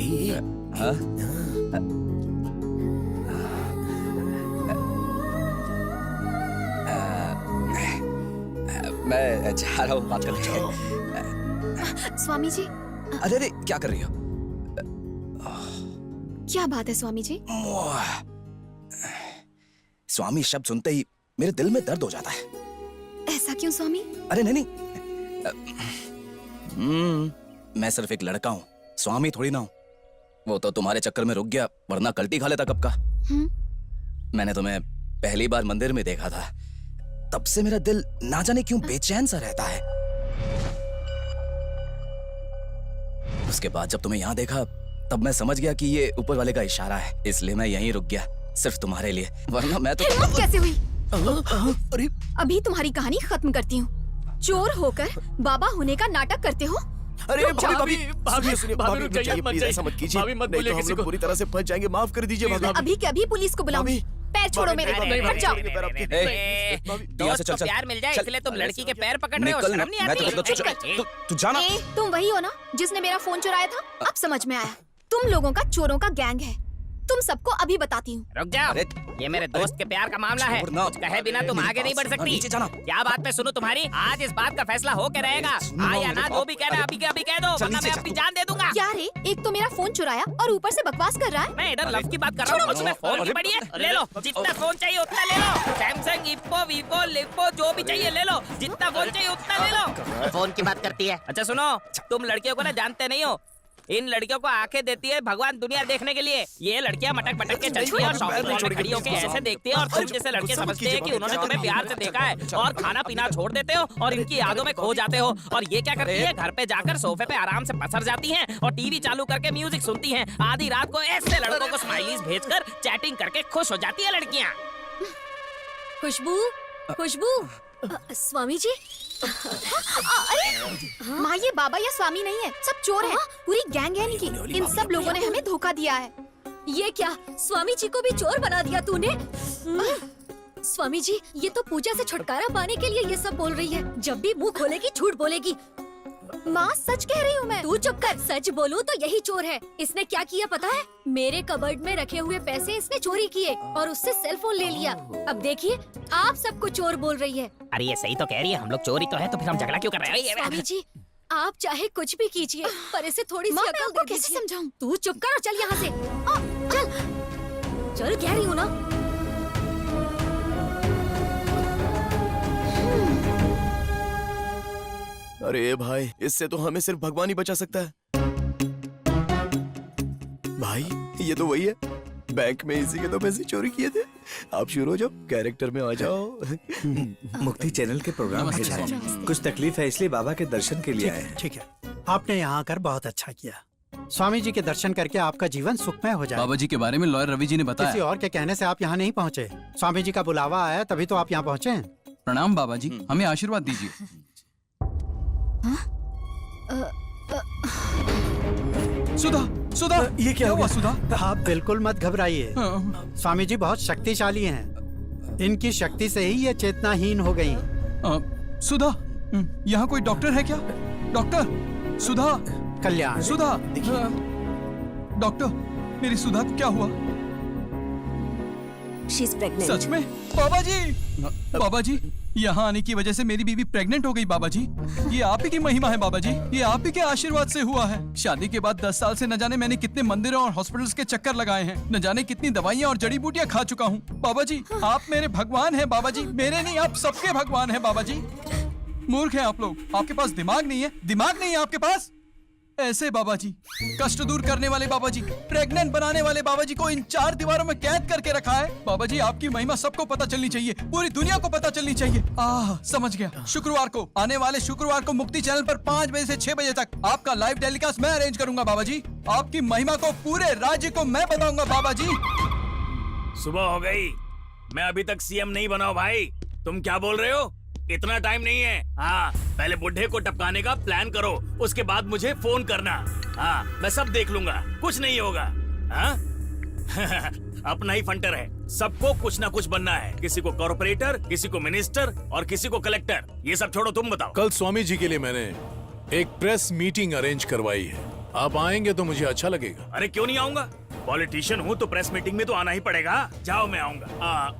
भाई। हाँ? मैं जा रहा हूँ बात करने। स्वामी जी, अरे अरे क्या कर रही हो? क्या बात है स्वामी जी? स्वामी शब्द सुनते ही मेरे दिल में दर्द हो जाता है। ऐसा क्यों स्वामी? अरे नहीं मैं सिर्फ एक लड़का हूँ, स्वामी थोड़ी ना हूँ। वो तो तुम्हारे चक्कर में रुक गया, वरना कल्टी खा लेता कब का। मैंने तुम्हें पहली बार मंदिर में देखा था, तब से मेरा दिल ना जाने क्यों बेचैन सा रहता है। उसके बाद जब तुम्हें यहाँ देखा, तब मैं समझ गया कि ये ऊपर वाले का इशारा है, इसलिए मैं यहीं रुक गया, सिर्फ तुम्हारे लिए, वरना मैं तो। हिम्मत कैसे हुई? अरे अभी तुम्हारी कहानी खत्म करती हूँ। चोर होकर बाबा होने का नाटक करते हो? अरे भाभी भाभी, सुनिए, भाभी, रुक रुक जाइए, जाइए, मत प्लीज जाइए। ऐसा मत कीजिए। भाभी, मत नहीं बोलिए तो हम किसी लोग को। पूरी तरह से फंस जाएंगे, माफ कर दीजिए भाभी। अभी के अभी पुलिस को बुलाऊंगी। भाभी, पैर छोड़ो मेरे, हट जाओ। यहाँ से चल चल। प्यार मिल जाए चल। इसलिए तुम लड़की के पैर पकड़ रहे हो, निकल, शर्म नहीं मैं आती? तो तू जाना। तुम वही हो ना जिसने मेरा फोन चुराया था? अब समझ में आया, तुम लोगों का चोरों का गैंग है। तुम सबको अभी बताती हूँ। रुक जाओ, अरे, ये मेरे दोस्त के प्यार का मामला है, छोड़ ना। कुछ कहे बिना तुम मेरी आगे नहीं बात बढ़ सुनो, सकती। नीचे जाना। क्या बात पे सुनो तुम्हारी, आज इस बात का फैसला हो के रहेगा। हाँ या ना, जो भी कह रहा है अभी के अभी कह दो, चल, वरना नीचे मैं जा अपनी तू। जान दे दूंगा। क्या रे, एक तो मेरा फोन चुराया और ऊपर से बकवास कर रहा है। मैं इधर लव की बात कर रहा हूँ, उसमें फोन की पड़ी है। ले लो, जितना फोन चाहिए उतना ले लो। सैमसंग, इप्पो, वीवो, लिप्पो, जो भी चाहिए ले लो, जितना फोन चाहिए उतना ले लो। फोन की बात करती है। अच्छा सुनो, तुम लड़कियों को ना जानते नहीं हो, इन लड़कियों को आंखें देती है भगवान दुनिया देखने के लिए। ये लड़कियां मटक मटक के चलती है और शॉपिंग मॉल में खड़ी होकर ऐसे देखती है, और तुम जैसे लड़के समझते हैं कि उन्होंने तुम्हें प्यार से देखा है और खाना पीना छोड़ देते हो और इनकी यादों में खो जाते हो। और ये क्या करती है, घर पे जाकर सोफे पे आराम से पसर जाती हैं और टीवी चालू करके म्यूजिक सुनती हैं। आधी रात को ऐसे लड़कों को स्माइलीज भेजकर चैटिंग करके खुश हो जाती है लड़कियां। खुशबू, खुशबू, स्वामी जी। अरे माँ, ये बाबा या स्वामी नहीं है, सब चोर हैं, पूरी गैंग है इनकी। इन सब लोगों ने हमें धोखा दिया है। ये क्या, स्वामी जी को भी चोर बना दिया तूने? स्वामी जी, ये तो पूजा से छुटकारा पाने के लिए ये सब बोल रही है। जब भी मुंह खोलेगी झूठ बोलेगी। माँ, सच कह रही हूँ मैं। तू चुप कर, सच बोलूँ तो यही चोर है। इसने क्या किया पता है? मेरे कबर्ड में रखे हुए पैसे इसने चोरी किए और उससे सेल फोन ले लिया। अब देखिए, आप सबको चोर बोल रही है। अरे ये सही तो कह रही है, हम लोग चोरी तो है, तो फिर हम झगड़ा क्यों कर रहे हैं? स्वामी जी, आप चाहे कुछ भी कीजिए, पर इसे थोड़ी सी अकल दे कैसे समझाऊं? तू चुप कर और चल यहाँ से। चल चल, कह रही हूँ ना। अरे भाई, इससे तो हमें सिर्फ भगवान ही बचा सकता है। भाई, ये तो वही है, बैंक में इसी के तो पैसे चोरी किए थे। आप शुरू हो जाओ, कैरेक्टर में आ जाओ। मुक्ति चैनल के प्रोग्राम है शायद। कुछ तकलीफ है इसलिए बाबा के दर्शन के लिए आए हैं। ठीक है, आपने यहाँ आकर बहुत अच्छा किया। स्वामी जी के दर्शन करके आपका जीवन सुखमय हो जाए। बाबा जी के बारे में लॉयर रवि जी ने बताया। किसी और के कहने से आप यहाँ नहीं पहुँचे, स्वामी जी का बुलावा आया तभी तो आप यहाँ पहुँचे हैं। प्रणाम बाबा जी, हमें आशीर्वाद दीजिए। सुधा, सुधा, ये क्या हुआ सुधा? आप बिल्कुल मत घबराइए, स्वामी जी बहुत शक्तिशाली हैं। इनकी शक्ति से ही ये चेतनाहीन हो गई। सुधा, यहाँ कोई डॉक्टर है क्या? डॉक्टर, सुधा, कल्याण, सुधा, डॉक्टर, मेरी सुधा को क्या हुआ? सच में? बाबा जी, बाबा जी, यहाँ आने की वजह से मेरी बीवी प्रेग्नेंट हो गई बाबा जी। ये आप ही की महिमा है बाबा जी, ये आप ही के आशीर्वाद से हुआ है। शादी के बाद 10 साल से न जाने मैंने कितने मंदिरों और हॉस्पिटल्स के चक्कर लगाए हैं, न जाने कितनी दवाइयाँ और जड़ी बूटियाँ खा चुका हूँ। बाबा जी, आप मेरे भगवान हैं बाबा जी, मेरे नहीं आप सबके भगवान हैं बाबा जी। मूर्ख हैं आप लोग, आपके पास दिमाग नहीं है, दिमाग नहीं है आपके पास। ऐसे बाबा जी, कष्ट दूर करने वाले बाबा जी, प्रेग्नेंट बनाने वाले बाबा जी को इन 4 दीवारों में कैद करके रखा है। बाबा जी, आपकी महिमा सबको पता चलनी चाहिए, पूरी दुनिया को पता चलनी चाहिए। समझ गया। शुक्रवार को, आने वाले शुक्रवार को मुक्ति चैनल पर 5 बजे से 6 बजे तक आपका लाइव टेलीकास्ट मैं अरेंज करूंगा बाबा जी। आपकी महिमा को पूरे राज्य को मैं बताऊंगा बाबा जी। सुबह हो गई, मैं अभी तक सीएम नहीं बना हूं भाई। तुम क्या बोल रहे हो? इतना टाइम नहीं है। हाँ, पहले बुढ़े को टपकाने का प्लान करो, उसके बाद मुझे फोन करना। हाँ, मैं सब देख लूंगा, कुछ नहीं होगा। हाँ? अपना ही फंटर है, सबको कुछ ना कुछ बनना है। किसी को कॉर्पोरेटर, किसी को मिनिस्टर और किसी को कलेक्टर। ये सब छोड़ो, तुम बताओ। कल स्वामी जी के लिए मैंने एक प्रेस मीटिंग अरेंज करवाई है। आप आएंगे तो मुझे अच्छा लगेगा। अरे क्यों नहीं आऊंगा? पॉलिटिशियन हूँ तो प्रेस मीटिंग में तो आना ही पड़ेगा। जाओ मैं आऊंगा।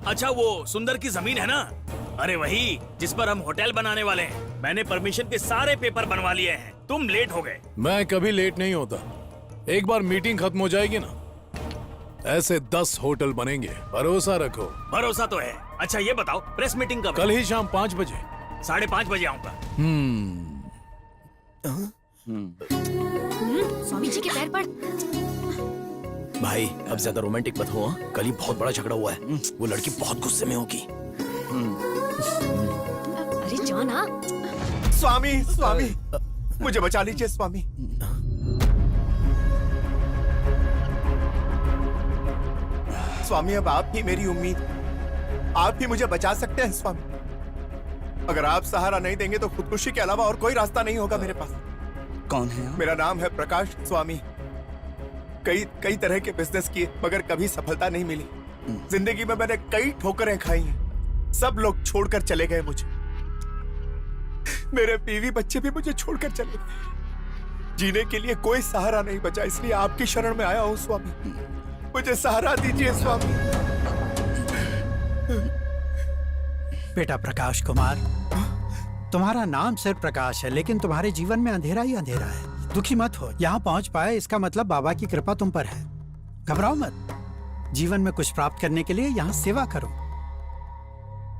अच्छा वो सुंदर की जमीन है ना, अरे वही जिस पर हम होटल बनाने वाले हैं, मैंने परमिशन के सारे पेपर बनवा लिए हैं। तुम लेट हो गए। मैं कभी लेट नहीं होता। एक बार मीटिंग खत्म हो जाएगी ना, ऐसे 10 होटल बनेंगे, भरोसा रखो। भरोसा तो है। अच्छा ये बताओ प्रेस मीटिंग कब? कल ही शाम 5 बजे। 5:30 बजे आऊंगा। स्वामी जी के पैर पड़। भाई अब ज्यादा रोमांटिक मत हो, हाँ? कल ही बहुत बड़ा झगड़ा हुआ है, वो लड़की बहुत गुस्से में होगी। अरे जाना। स्वामी स्वामी मुझे बचा लीजिए स्वामी। स्वामी अब आप ही मेरी उम्मीद, आप ही मुझे बचा सकते हैं स्वामी। अगर आप सहारा नहीं देंगे तो खुदकुशी के अलावा और कोई रास्ता नहीं होगा मेरे पास। कौन है आप? मेरा नाम है प्रकाश स्वामी। कई तरह के बिजनेस किए मगर कभी सफलता नहीं मिली। जिंदगी में मैंने कई ठोकरें खाई हैं। सब लोग छोड़कर चले गए मुझे। मेरे बीवी बच्चे भी मुझे छोड़कर चले गए। जीने के लिए कोई सहारा नहीं बचा, इसलिए आपकी शरण में आया हूं स्वामी। मुझे सहारा दीजिए स्वामी। बेटा प्रकाश कुमार, तुम्हारा नाम सिर्फ प्रकाश है, लेकिन तुम्हारे जीवन में अंधेरा ही अंधेरा है। दुखी मत हो, यहाँ पहुंच पाए इसका मतलब बाबा की कृपा तुम पर है। घबराओ मत, जीवन में कुछ प्राप्त करने के लिए यहाँ सेवा करो।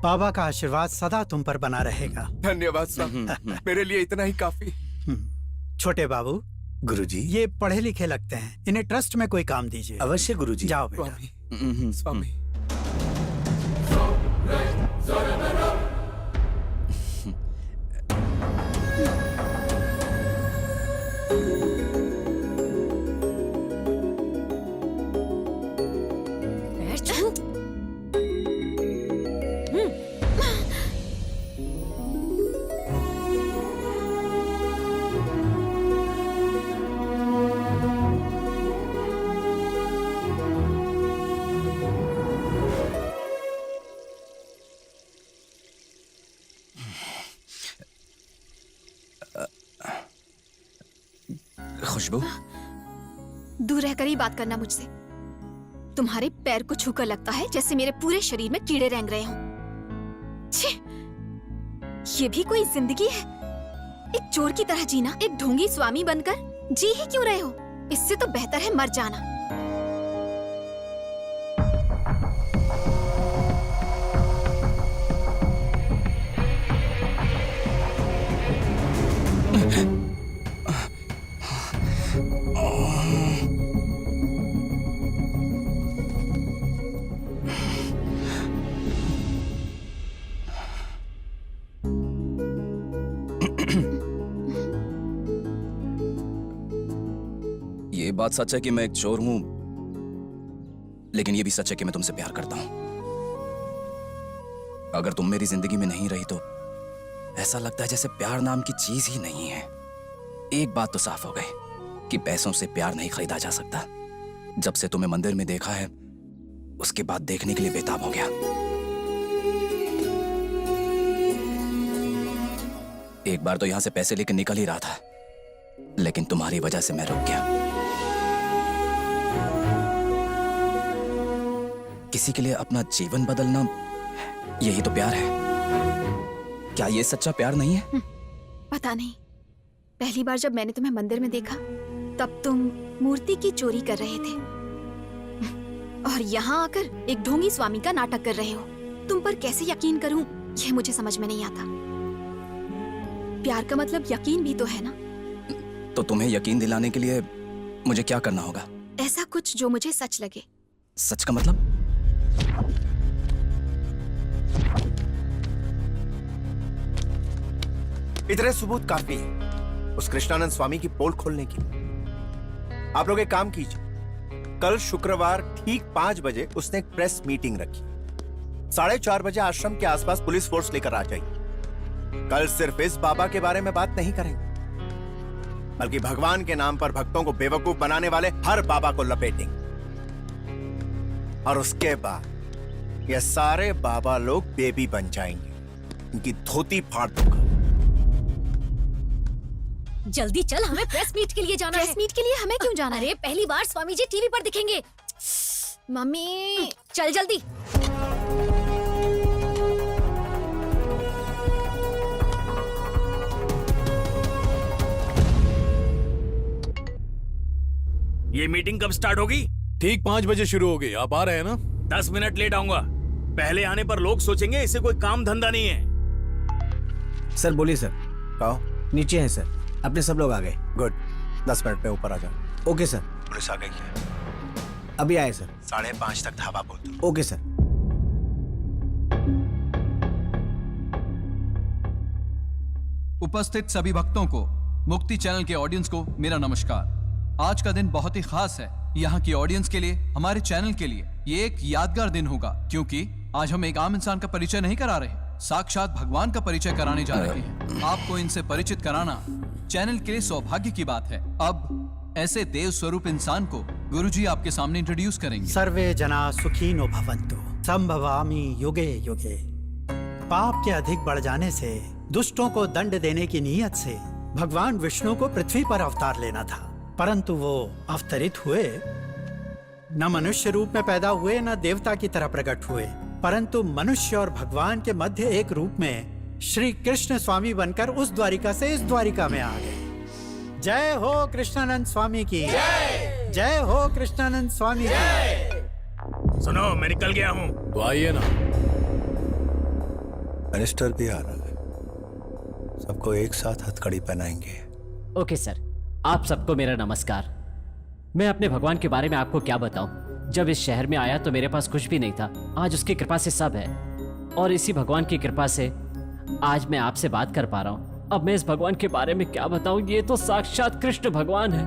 बाबा का आशीर्वाद सदा तुम पर बना रहेगा। धन्यवाद स्वामी, मेरे लिए इतना ही काफी। छोटे बाबू, गुरुजी। ये पढ़े लिखे लगते हैं, इन्हें ट्रस्ट में कोई काम दीजिए। अवश्य गुरुजी। जाओ बेटा। स्वामी स्वामी। पैर छू। खुशबू, दूर रहकर ही बात करना मुझसे। तुम्हारे पैर को छूकर लगता है जैसे मेरे पूरे शरीर में कीड़े रेंग रहे हों। छी! ये भी कोई जिंदगी है? एक चोर की तरह जीना, एक ढोंगी स्वामी बनकर जी ही क्यों रहे हो? इससे तो बेहतर है मर जाना। ये बात सच है कि मैं एक चोर हूं, लेकिन ये भी सच है कि मैं तुमसे प्यार करता हूं। अगर तुम मेरी जिंदगी में नहीं रही तो ऐसा लगता है जैसे प्यार नाम की चीज ही नहीं है। एक बात तो साफ हो गई कि पैसों से प्यार नहीं खरीदा जा सकता। जब से तुम्हें मंदिर में देखा है, उसके बाद देखने के लिए बेताब हो गया। एक बार तो यहां से पैसे लेकर निकल ही रहा था, लेकिन तुम्हारी वजह से मैं रुक गया। किसी के लिए अपना जीवन बदलना, यही तो प्यार है। क्या ये सच्चा प्यार नहीं है? पता नहीं, पहली बार जब मैंने तुम्हें मंदिर में देखा तब तुम मूर्ति की चोरी कर रहे थे और यहाँ आकर एक ढोंगी स्वामी का नाटक कर रहे हो। तुम पर कैसे यकीन करूं, यह मुझे समझ में नहीं आता। प्यार का मतलब यकीन भी तो है ना। तो तुम्हें यकीन दिलाने के लिए मुझे क्या करना होगा? ऐसा कुछ जो मुझे सच लगे। सच का मतलब? इतने सबूत काफी है उस कृष्णानंद स्वामी की पोल खोलने की। आप लोग एक काम कीजिए, कल शुक्रवार ठीक 5 बजे उसने एक प्रेस मीटिंग रखी। 4:30 बजे आश्रम के आसपास पुलिस फोर्स लेकर आ जाइए। कल सिर्फ इस बाबा के बारे में बात नहीं करेंगे, बल्कि भगवान के नाम पर भक्तों को बेवकूफ बनाने वाले हर बाबा को लपेटेंगे। और उसके बाद ये सारे बाबा लोग बेबी बन जाएंगे। उनकी धोती फाड़ दूंगा। जल्दी चल, हमें प्रेस मीट के लिए जाना है। प्रेस मीट के लिए हमें क्यों जाना है? अरे पहली बार स्वामी जी टीवी पर दिखेंगे। मम्मी चल जल्दी। ये मीटिंग कब स्टार्ट होगी? ठीक 5 बजे शुरू होगी। आप आ रहे हैं ना? 10 मिनट लेट आऊंगा। पहले आने पर लोग सोचेंगे इसे कोई काम धंधा नहीं है। सर बोलिए सर। कहो। नीचे हैं सर, अपने सब लोग आ गए। गुड, 10 मिनट में ऊपर आ जाओ। Okay sir. पुलिस आ गई है। अभी आए सर। 5:30 तक धावा बोल दो। Okay sir. उपस्थित सभी भक्तों को, मुक्ति चैनल के ऑडियंस को मेरा नमस्कार। आज का दिन बहुत ही खास है यहाँ की ऑडियंस के लिए, हमारे चैनल के लिए। ये एक यादगार दिन होगा क्योंकि आज हम एक आम इंसान का परिचय नहीं करा रहे, साक्षात भगवान का परिचय कराने जा रहे हैं। आपको इनसे परिचित कराना चैनल के लिए सौभाग्य की बात है। अब ऐसे देव स्वरूप इंसान को गुरुजी आपके सामने इंट्रोड्यूस करेंगे। सर्वे जना सुखीनो भवन्तु संभवामि युगे युगे। पाप के अधिक बढ़ जाने से, दुष्टों को दंड देने की नीयत से भगवान विष्णु को पृथ्वी पर अवतार लेना था, परंतु वो अवतरित हुए, न मनुष्य रूप में पैदा हुए, न देवता की तरह प्रकट हुए, परंतु मनुष्य और भगवान के मध्य एक रूप में श्री कृष्ण स्वामी बनकर उस द्वारिका से इस द्वारिका में आ गए। जय हो कृष्णानंद स्वामी की जय। जय हो कृष्णानंद स्वामी की। सुनो, मैं निकल गया हूँ। तो आइए ना। मिनिस्टर भी आ रहा है, सबको एक साथ हथकड़ी पहनाएंगे। ओके सर, आप सबको मेरा नमस्कार। मैं अपने भगवान के बारे में आपको क्या बताऊं? जब इस शहर में आया तो मेरे पास कुछ भी नहीं था, आज उसकी कृपा से सब है, और इसी भगवान की कृपा से आज मैं आपसे बात कर पा रहा हूं। अब मैं इस भगवान के बारे में क्या बताऊं? ये तो साक्षात कृष्ण भगवान है।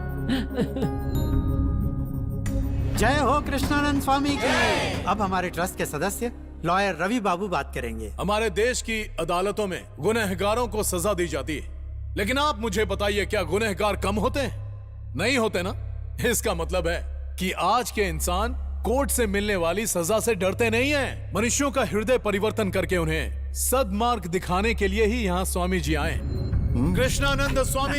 जय हो कृष्णानंद स्वामी की। अब हमारे ट्रस्ट के सदस्य लॉयर रवि बाबू बात करेंगे। हमारे देश की अदालतों में गुनहगारों को सजा दी जाती है, लेकिन आप मुझे बताइए, क्या गुनहगार कम होते हैं? नहीं होते ना। इसका मतलब है कि आज के इंसान कोर्ट से मिलने वाली सजा से डरते नहीं हैं। मनुष्यों का हृदय परिवर्तन करके उन्हें सद्मार्ग दिखाने के लिए ही यहाँ स्वामी जी आए। कृष्णानंद स्वामी